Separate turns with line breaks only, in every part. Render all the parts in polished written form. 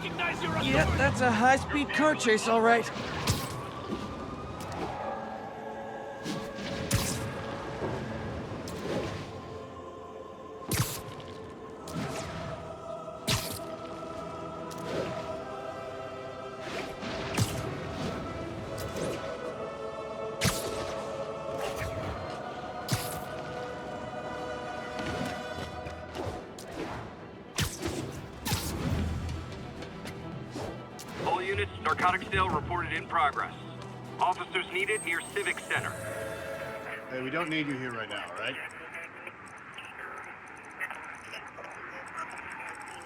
recognize your authority.
Yeah, that's a high-speed car chase, all right.
All units, narcotics sale reported in progress. Officers needed near Civic Center.
Hey, we don't need you here right now, all right?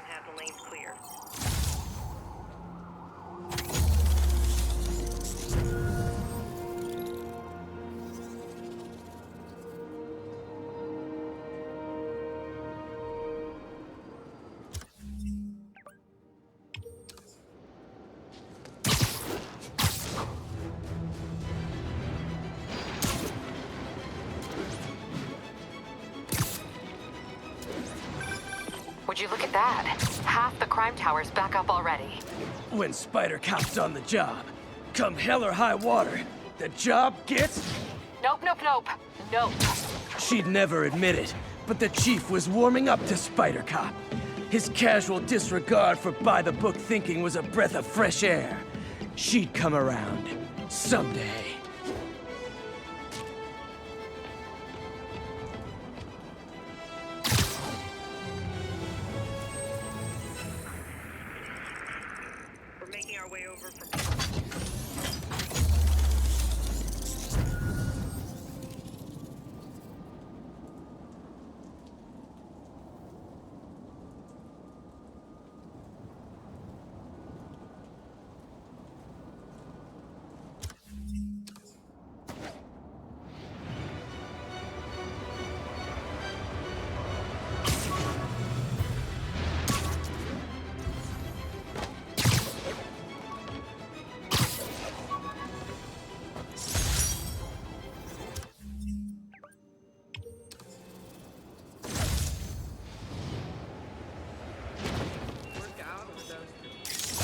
Have the lanes clear.
Would you look at that? Half the crime tower's back up already.
When Spider Cop's on the job, come hell or high water, the job gets...
Nope, nope, nope. Nope.
She'd never admit it, but the chief was warming up to Spider Cop. His casual disregard for by-the-book thinking was a breath of fresh air. She'd come around. Someday.
We're making our way over from...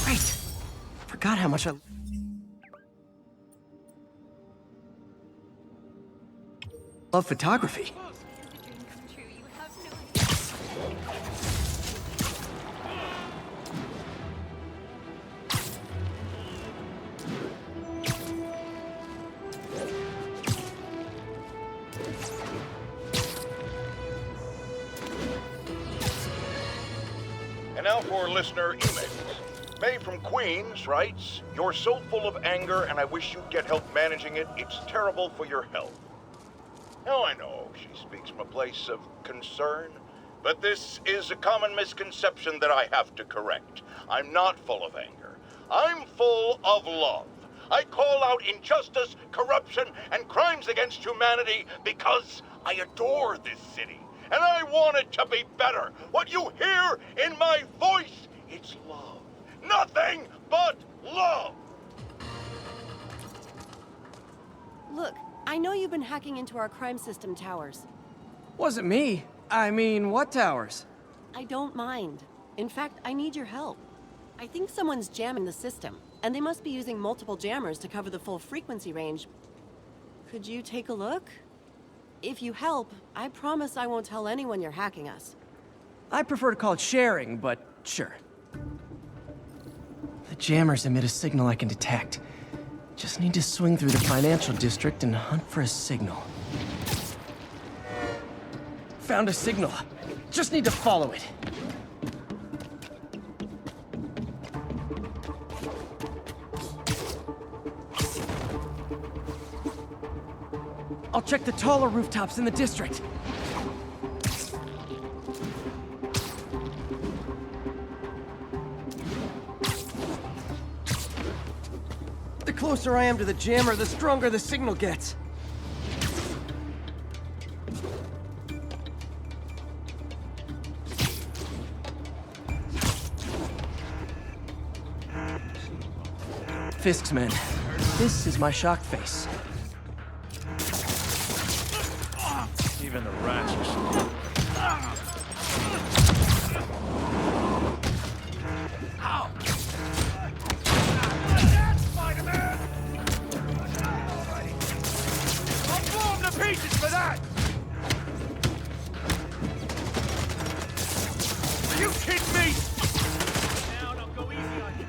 Great! Forgot how much I... love photography.
And now for listener emails. May from Queens writes, "You're so full of anger and I wish you'd get help managing it. It's terrible for your health." Now I know she speaks from a place of concern, but this is a common misconception that I have to correct. I'm not full of anger. I'm full of love. I call out injustice, corruption, and crimes against humanity because I adore this city. And I want it to be better. What you hear in my voice, it's love. Nothing but love.
Look, I know you've been hacking into our crime system towers.
Wasn't me. I mean, what towers?
I don't mind. In fact, I need your help. I think someone's jamming the system, and they must be using multiple jammers to cover the full frequency range. Could you take a look? If you help, I promise I won't tell anyone you're hacking us.
I prefer to call it sharing, but sure. The jammers emit a signal I can detect. Just need to swing through the financial district and hunt for a signal. Found a signal. Just need to follow it. I'll check the taller rooftops in the district. The closer I am to the jammer, the stronger the signal gets. Fisk's men. This is my shock face.
Even the rats are slow.
Ow!
pieces for that! Are you kidding me? Now, I'll go easy on you.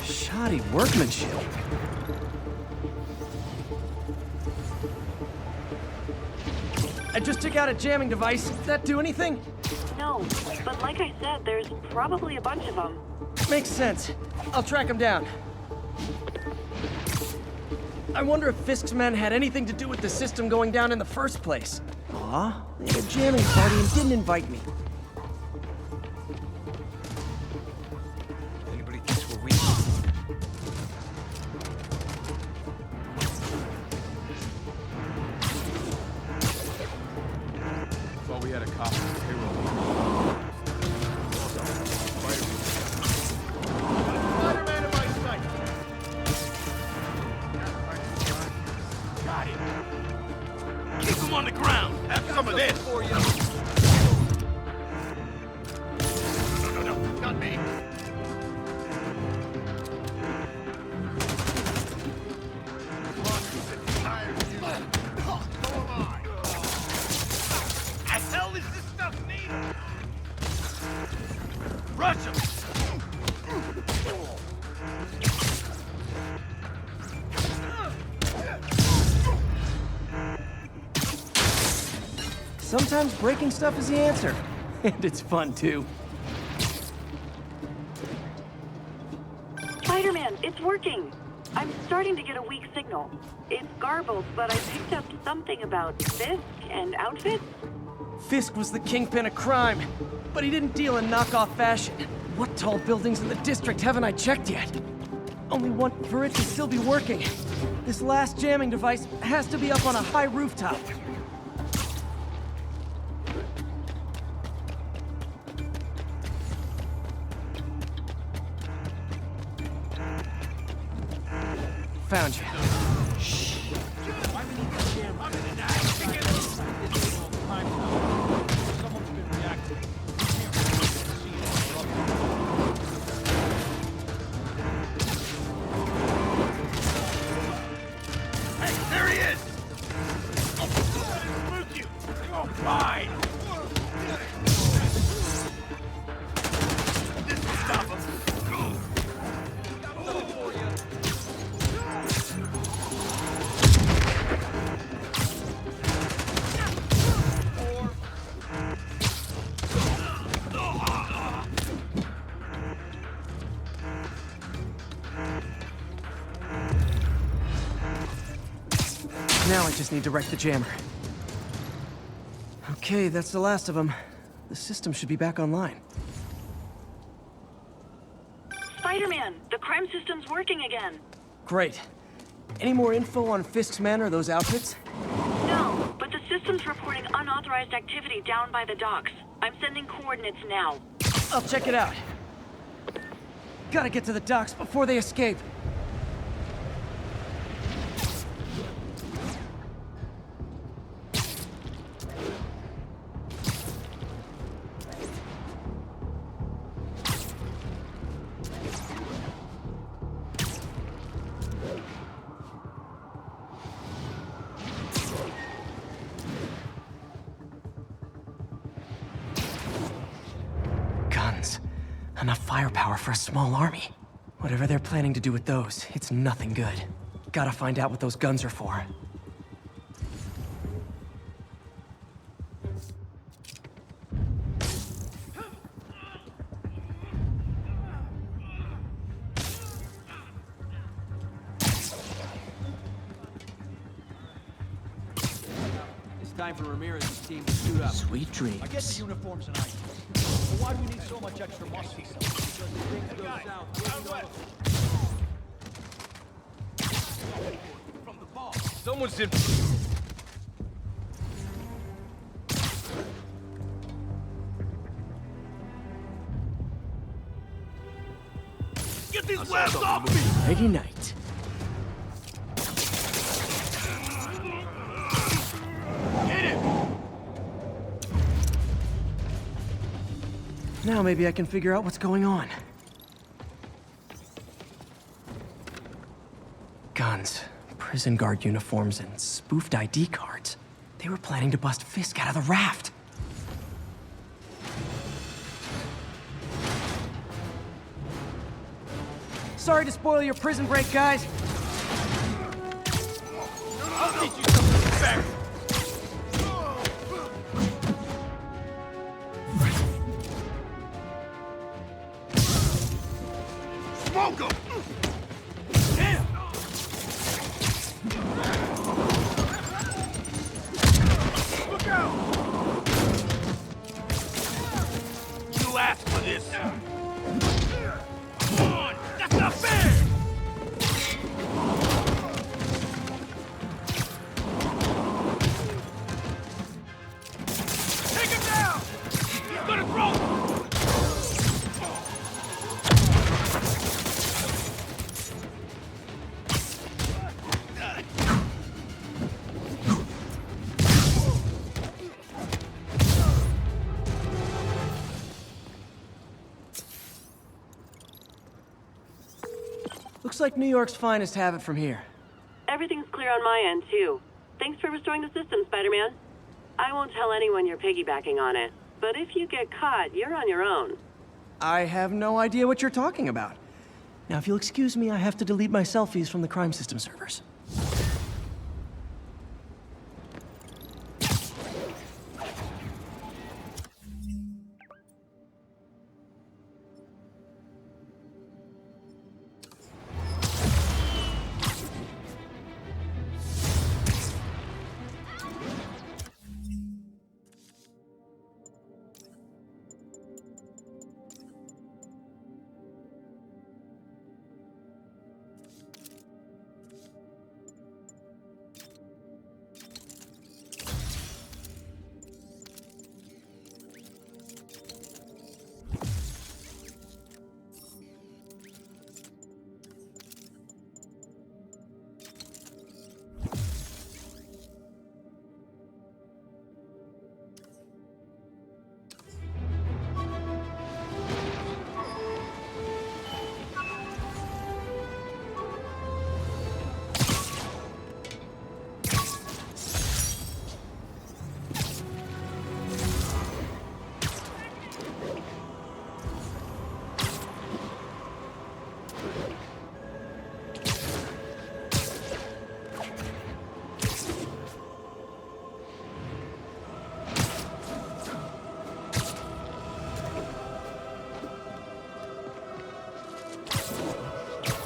Shoddy workmanship. I just took out a jamming device. Did that do anything?
No, but like I said, there's probably a bunch of them.
Makes sense. I'll track him down. I wonder if Fisk's men had anything to do with the system going down in the first place. Aw, they had a jamming party and didn't invite me.
Anybody thinks we're weak? Thought we had a cop on the payroll. Spiderman in my sight! Got him! Keep him on the ground! Have some of this! For you. No, not me! The hell is this stuff needed? Rush him!
Sometimes breaking stuff is the answer. And it's fun, too.
Spider-Man, it's working. I'm starting to get a weak signal. It's garbled, but I picked up something about Fisk and outfits.
Fisk was the kingpin of crime, but he didn't deal in knockoff fashion. What tall buildings in the district haven't I checked yet? Only one for it to still be working. This last jamming device has to be up on a high rooftop. Found you.
Hey, there he is! Move you! You're fine! This will stop him!
Now I just need to wreck the jammer. Okay, that's the last of them. The system should be back online.
Spider-Man, the crime system's working again.
Great. Any more info on Fisk's men or those outfits?
No, but the system's reporting unauthorized activity down by the docks. I'm sending coordinates now.
I'll check it out. Gotta get to the docks before they escape. Enough firepower for a small army. Whatever they're planning to do with those, it's nothing good. Gotta find out what those guns are for.
It's time for Ramirez's team to suit up.
Sweet dreams.
I get the uniforms and items. But why do we need so much extra muscle? Because if things go south, from the ball.
Someone's in... Get these labs off me!
Nighty night. Now maybe I can figure out what's going on. Guns, prison guard uniforms, and spoofed ID cards. They were planning to bust Fisk out of the raft. Sorry to spoil your prison break, guys.
I'll teach you some respect. Smoke him! Damn! Look out! You asked for this. Come on! That's not fair! Take him down! He's gonna throw!
Looks like New York's finest have it from here.
Everything's clear on my end, too. Thanks for restoring the system, Spider-Man. I won't tell anyone you're piggybacking on it, but if you get caught, you're on your own.
I have no idea what you're talking about. Now, if you'll excuse me, I have to delete my selfies from the crime system servers.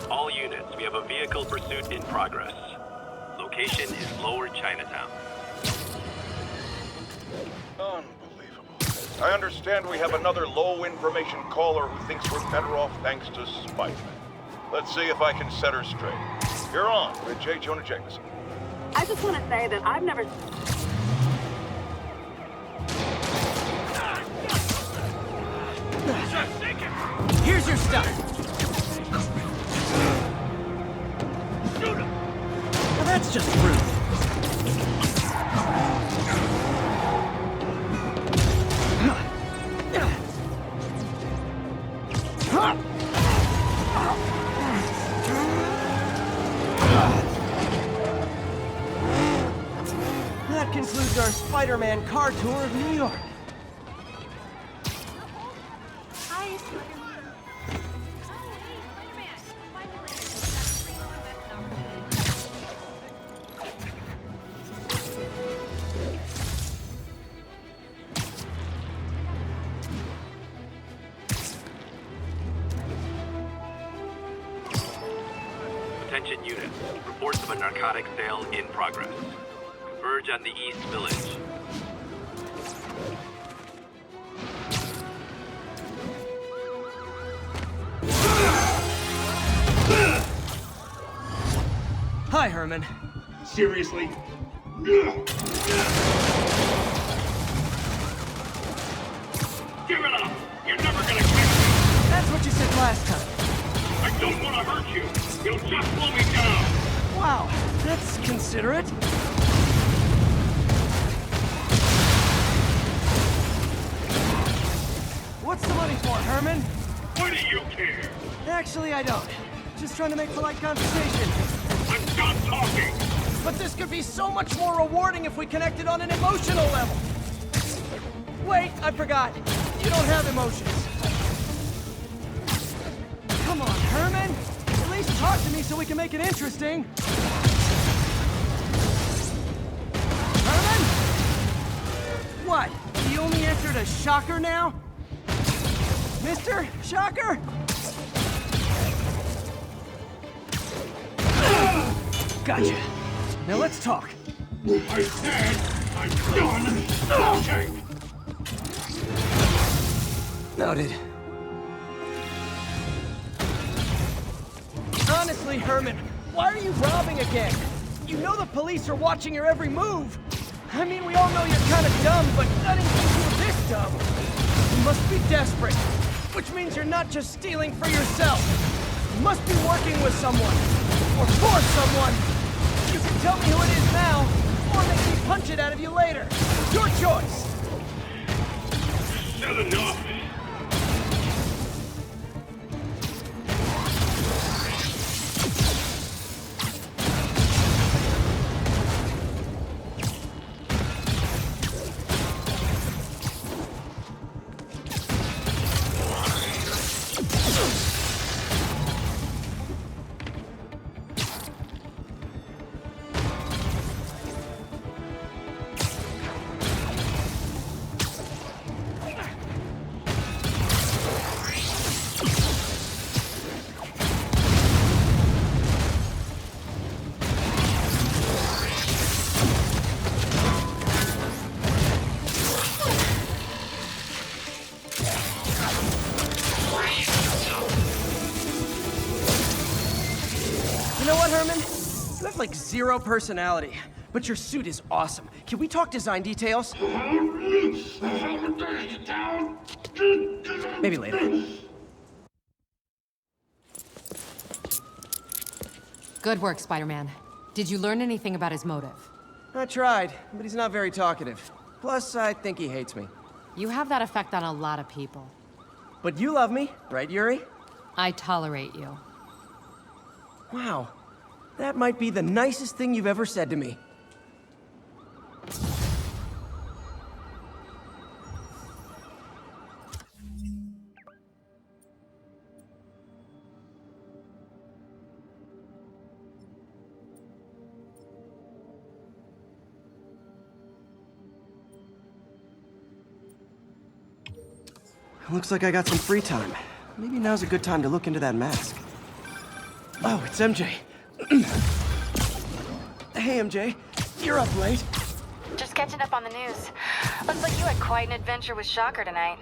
All units, we have a vehicle pursuit in progress. Location is Lower Chinatown.
Unbelievable. I understand we have another low-information caller who thinks we're better off thanks to Spiderman. Let's see if I can set her straight. You're on with J. Jonah Jameson.
I just want to say that I've never...
Here's your stuff.
Shoot him!
Now that's just rude. That concludes our Spider-Man car tour of New York.
Hi, Spider-Man.
Attention units. Reports of a narcotic sale in progress. Converge on the East Village.
Hi, Herman.
Seriously? Give it up! You're never gonna catch me!
That's what you said last time.
I don't want to hurt you! You'll just slow me down!
Wow, that's considerate. What's the money Actually, I don't. Just trying to make polite conversation.
I'm done talking!
But this could be so much more rewarding if we connected on an emotional level. Wait, I forgot. You don't have emotions. Come on, Herman. At least talk to me so we can make it interesting. Herman? What? He only answered a shocker now? Mr. Shocker? Gotcha. Now let's talk.
I said I'm done talking!
Noted. Honestly, Herman, why are you robbing again? You know the police are watching your every move. I mean, we all know you're kind of dumb, but I didn't think you were this dumb. You must be desperate, which means you're not just stealing for yourself. You must be working with someone, or for someone. You can tell me who it is now, or make me punch it out of you later. Your choice.
Not enough!
You know what, Herman? You have like zero personality, but your suit is awesome. Can we talk design details? Maybe later.
Good work, Spider-Man. Did you learn anything about his motive?
I tried, but he's not very talkative. Plus, I think he hates me.
You have that effect on a lot of people.
But you love me, right, Yuri?
I tolerate you.
Wow. That might be the nicest thing you've ever said to me. Looks like I got some free time. Maybe now's a good time to look into that mask. Oh, it's MJ. Hey, MJ. You're up late.
Just catching up on the news. Looks like you had quite an adventure with Shocker tonight.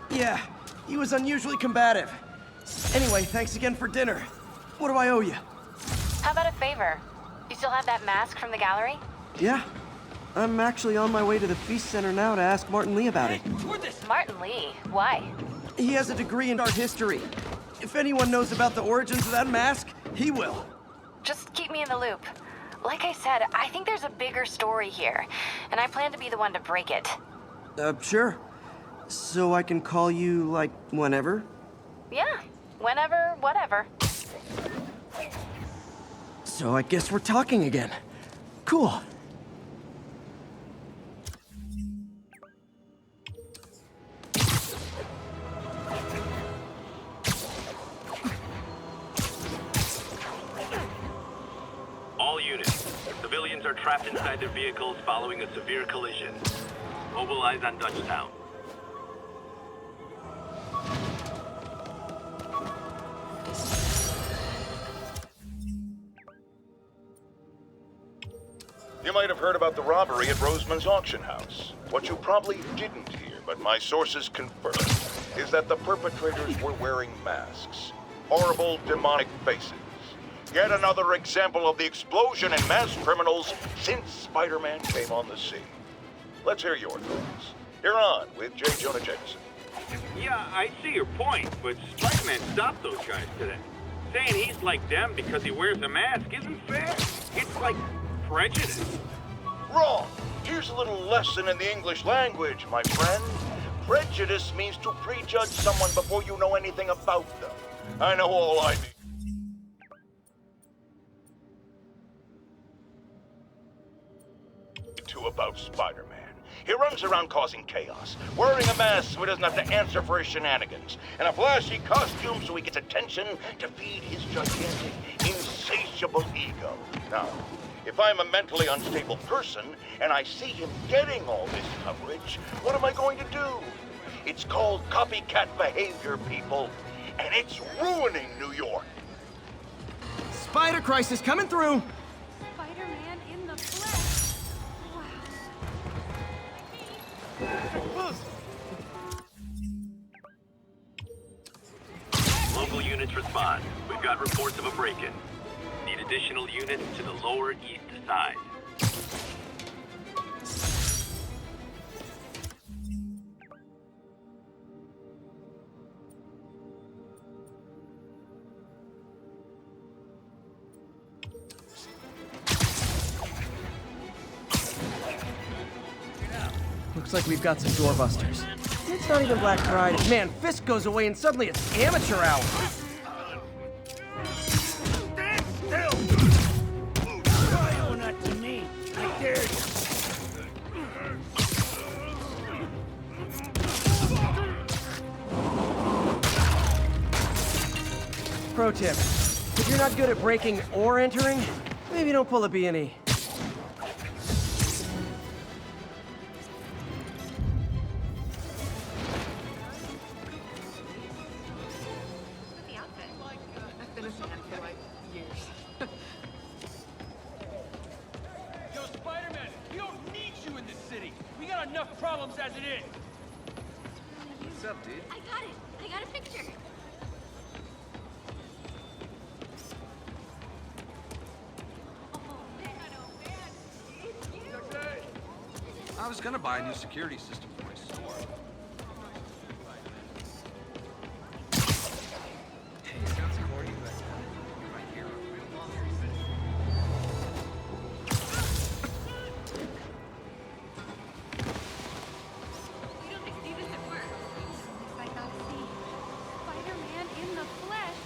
Yeah, he was unusually combative. Anyway, thanks again for dinner. What do I owe you?
How about a favor? You still have that mask from the gallery?
Yeah. I'm actually on my way to the Feast Center now to ask Martin Lee about it.
Martin Lee? Why?
He has a degree in art history. If anyone knows about the origins of that mask, he will.
Just keep me in the loop. Like I said, I think there's a bigger story here, and I plan to be the one to break it.
Sure. So I can call you, like, whenever?
Yeah, whenever, whatever.
So I guess we're talking again. Cool.
All units, civilians are trapped inside their vehicles following a severe collision. Mobilize on Dutchtown.
You might have heard about the robbery at Roseman's auction house. What you probably didn't hear, but my sources confirm, is that the perpetrators were wearing masks. Horrible, demonic faces. Yet another example of the explosion in mass criminals since Spider-Man came on the scene. Let's hear your thoughts. You're on with J. Jonah Jameson.
Yeah, I see your point, but Spider-Man stopped those guys today. Saying he's like them because he wears a mask isn't fair. It's like prejudice.
Wrong. Here's a little lesson in the English language, my friend. Prejudice means to prejudge someone before you know anything about them. I know all I need to about Spider-Man. He runs around causing chaos, wearing a mask so he doesn't have to answer for his shenanigans, and a flashy costume so he gets attention to feed his gigantic, insatiable ego. Now, if I'm a mentally unstable person and I see him getting all this coverage, what am I going to do? It's called copycat behavior, people, and it's ruining New York.
Spider Crisis coming through!
Spider-Man in the flesh.
Local units respond. We've got reports of a break-in. Need additional units to the lower east side.
Looks like we've got some doorbusters. It's not even Black Friday. Man, Fisk goes away and suddenly it's amateur hour.
Stand still! Oh, not to me. I dare you.
Pro tip, if you're not good at breaking or entering, maybe don't pull a B&E.
Yo, Spider-Man, we don't need you in this city. We got enough problems as it is.
What's up, dude?
I got it. I got a picture.
I was gonna buy a new security system for my store. Hey, it sounds corny, but you're my hero.
We don't see this at work. I gotta see. Spider-Man in the flesh.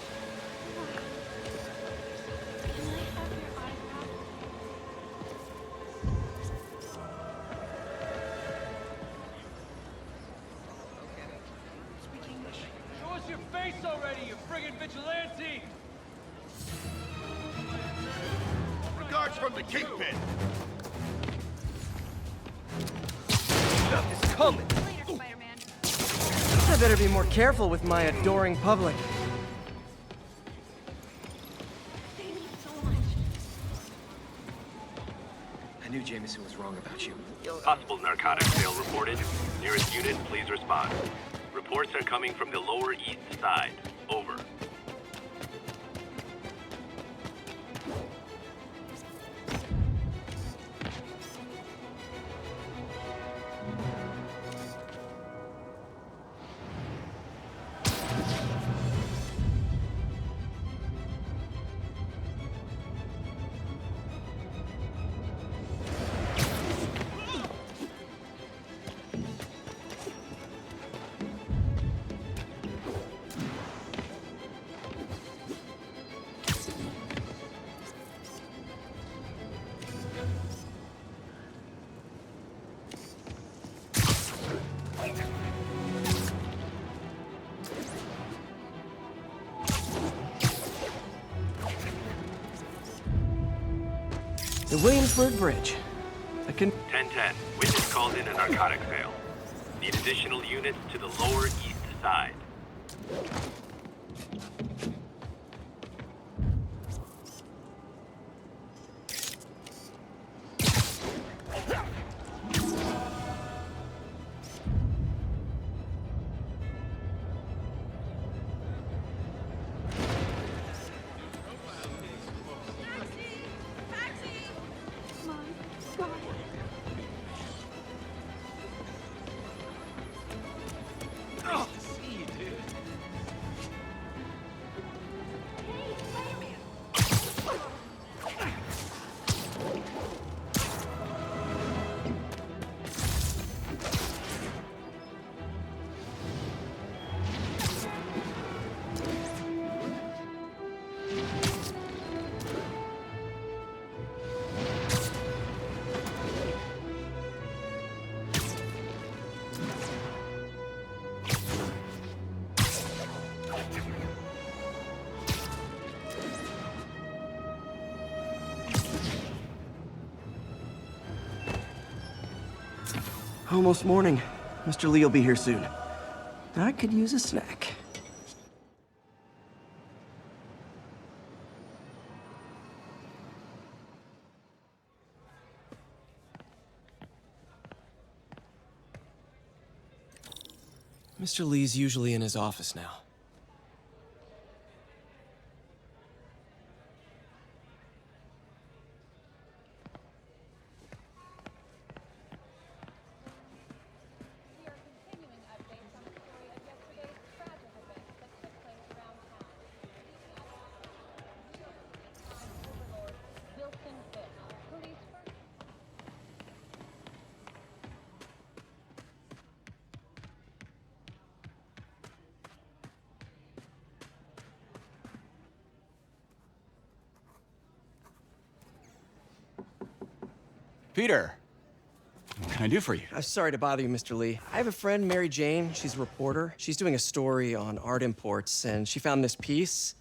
Can I have your autograph?
Show us your face already, you friggin' vigilante!
Regards from the Kingpin.
Stuff is coming.
Later, Spider-Man.
I better be more careful with my adoring public.
Thank you so much.
I knew Jameson was wrong about you.
Possible narcotics sale reported. Nearest unit, please respond. Reports are coming from the lower east side. Over.
The Williamsburg Bridge. I can...
1010. Witness called in a narcotics sale. Need additional units to the lower east side.
Almost morning. Mr. Lee will be here soon. I could use a snack. Mr. Lee's usually in his office now.
Peter, what can I do for you?
I'm sorry to bother you, Mr. Lee. I have a friend, Mary Jane. She's a reporter. She's doing a story on art imports, and she found this piece.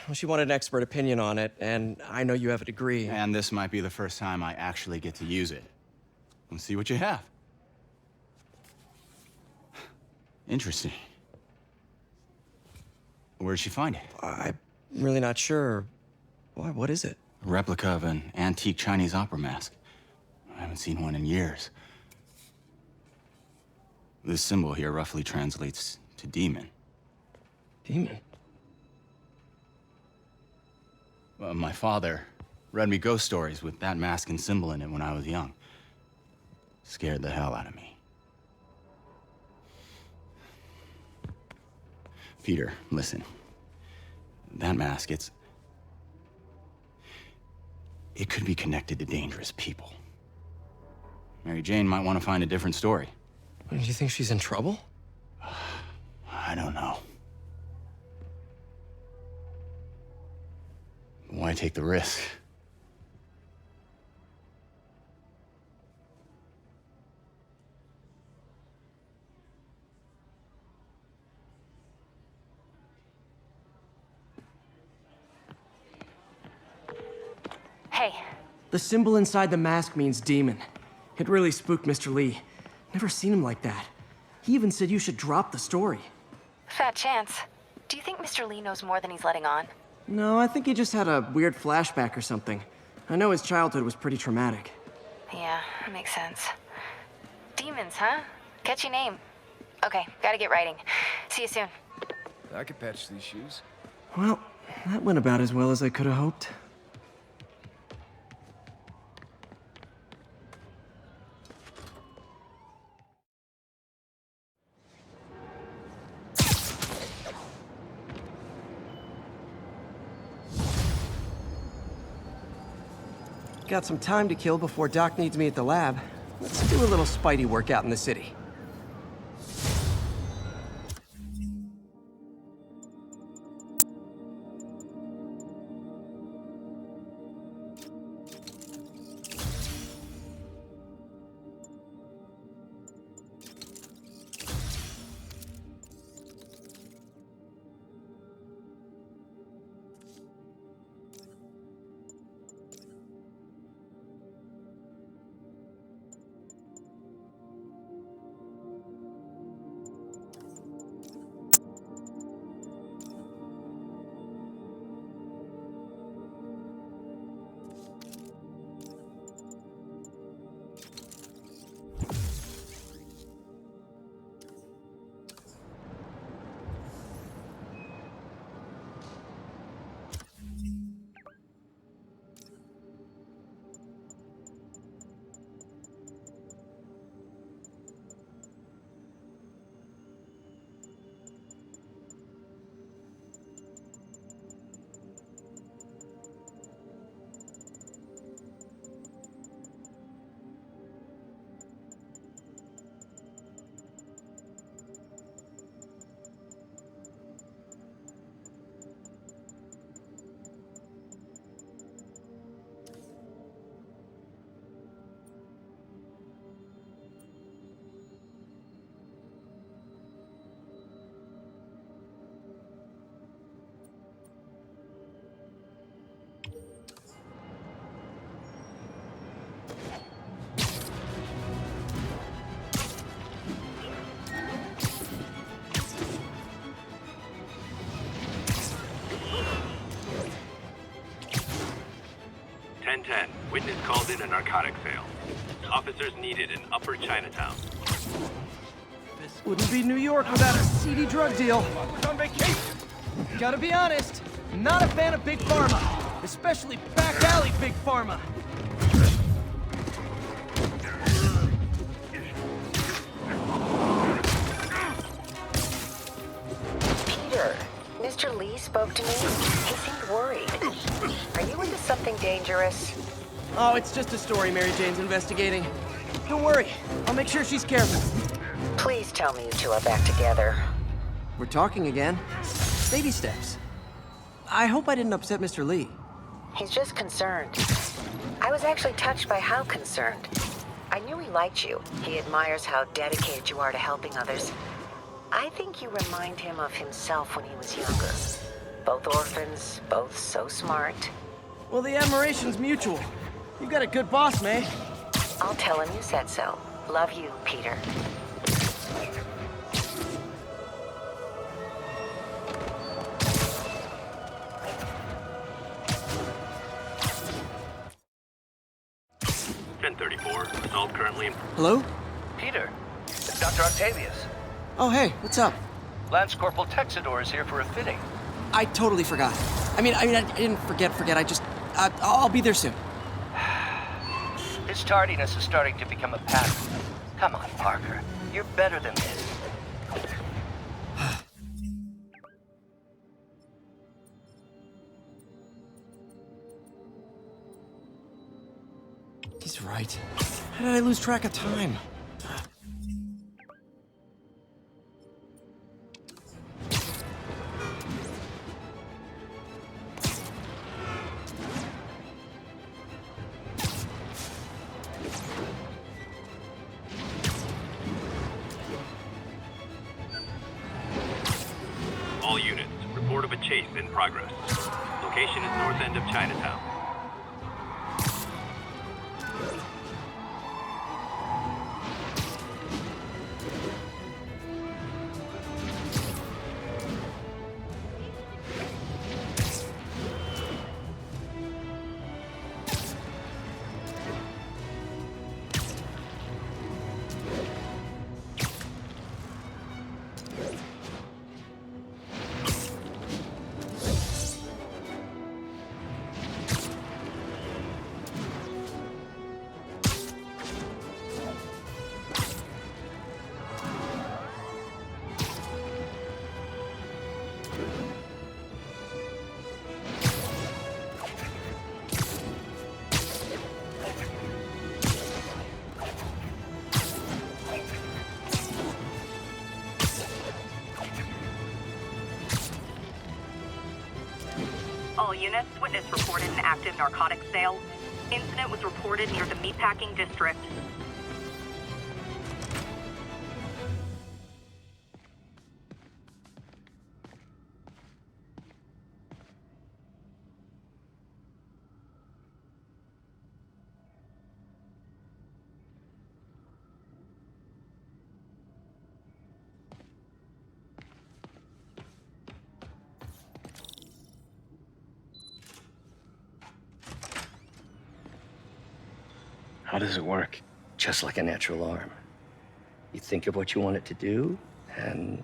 Well, she wanted an expert opinion on it, and I know you have a degree.
And this might be the first time I actually get to use it. Let's see what you have. Interesting. Where did she find it?
I'm really not sure. Why, what is it?
A replica of an antique Chinese opera mask. I haven't seen one in years. This symbol here roughly translates to demon.
Demon?
My father read me ghost stories with that mask and symbol in it when I was young. Scared the hell out of me. Peter, listen. That mask, it could be connected to dangerous people. Mary Jane might want to find a different story.
Do you think she's in trouble?
I don't know. Why take the risk?
Hey.
The symbol inside the mask means demon. It really spooked Mr. Lee. Never seen him like that. He even said you should drop the story.
Fat chance. Do you think Mr. Lee knows more than he's letting on?
No, I think he just had a weird flashback or something. I know his childhood was pretty traumatic.
Yeah, makes sense. Demons, huh? Catchy name. Okay, gotta get writing. See you soon.
I could patch these shoes.
Well, that went about as well as I could have hoped. Got some time to kill before Doc needs me at the lab. Let's do a little Spidey workout in the city.
10. Witness called in a narcotic sale. Officers needed in Upper Chinatown.
Wouldn't be New York without a seedy drug deal.
On vacation.
Gotta be honest, not a fan of Big Pharma. Especially back alley Big Pharma.
Peter, Mr. Lee spoke to me. He seemed worried. Are you into something dangerous?
Oh, it's just a story Mary Jane's investigating. Don't worry, I'll make sure she's careful.
Please tell me you two are back together.
We're talking again. Baby steps. I hope I didn't upset Mr. Lee.
He's just concerned. I was actually touched by how concerned. I knew he liked you. He admires how dedicated you are to helping others. I think you remind him of himself when he was younger. Both orphans, both so smart.
Well, the admiration's mutual. You've got a good boss, May.
I'll tell him you said so. Love you, Peter.
Assault currently in...
Hello?
Peter, Dr. Octavius.
Oh, hey, what's up?
Lance Corporal Texador is here for a fitting.
I totally forgot. I didn't forget. I'll be there soon.
His tardiness is starting to become a pattern. Come on, Parker. You're better than this.
He's right. How did I lose track of time?
All units, report of a chase in progress. Location is north end of Chinatown.
All units, witness reported an active narcotics sale. Incident was reported near the meatpacking district.
How does it work? Just like a natural arm. You think of what you want it to do, and...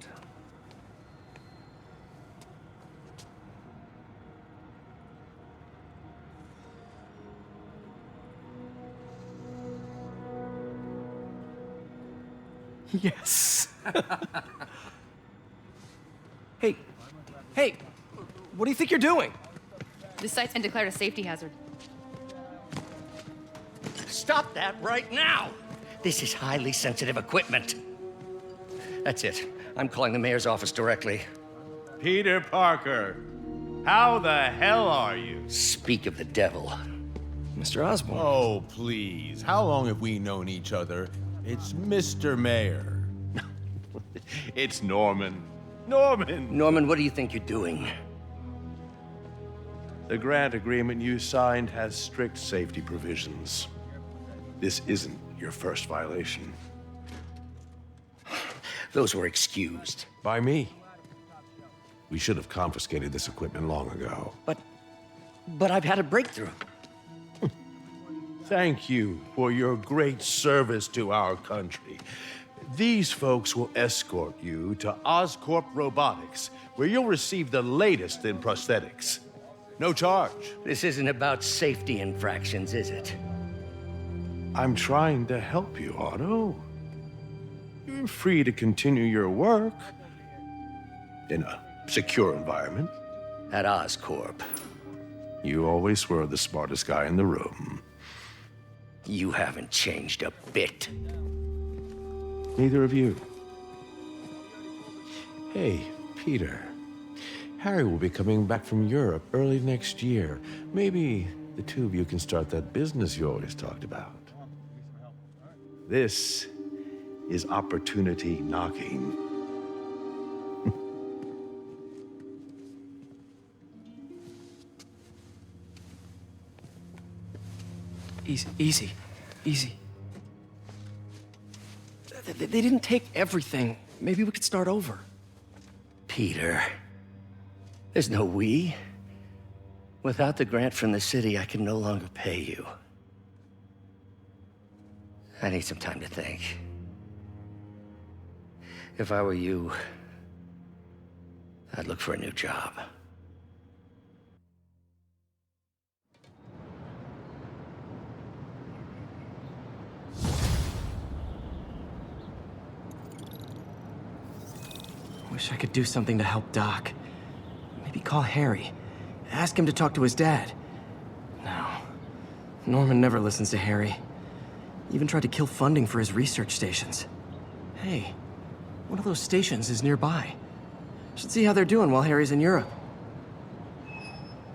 Yes. Hey, what do you think you're doing?
This site's been declared a safety hazard.
Stop that right now! This is highly sensitive equipment. That's it. I'm calling the mayor's office directly.
Peter Parker, how the hell are you?
Speak of the devil. Mr. Osborn.
Oh, please. How long have we known each other? It's Mr. Mayor. It's Norman.
Norman, what do you think you're doing?
The grant agreement you signed has strict safety provisions. This isn't your first violation.
Those were excused.
By me. We should have confiscated this equipment long ago.
But I've had a breakthrough.
thank you for your great service to our country. These folks will escort you to Oscorp Robotics, where you'll receive the latest in prosthetics. No charge.
This isn't about safety infractions, is it?
I'm trying to help you, Otto. You're free to continue your work in a secure environment.
At Oscorp.
You always were the smartest guy in the room.
You haven't changed a bit.
Neither of you. Hey, Peter. Harry will be coming back from Europe early next year. Maybe the two of you can start that business you always talked about. This is opportunity knocking.
Easy. They didn't take everything. Maybe we could start over.
Peter, there's no we. Without the grant from the city, I can no longer pay you. I need some time to think. If I were you, I'd look for a new job.
Wish I could do something to help Doc. Maybe call Harry. Ask him to talk to his dad. No. Norman never listens to Harry. Even tried to kill funding for his research stations. Hey, one of those stations is nearby. Should see how they're doing while Harry's in Europe.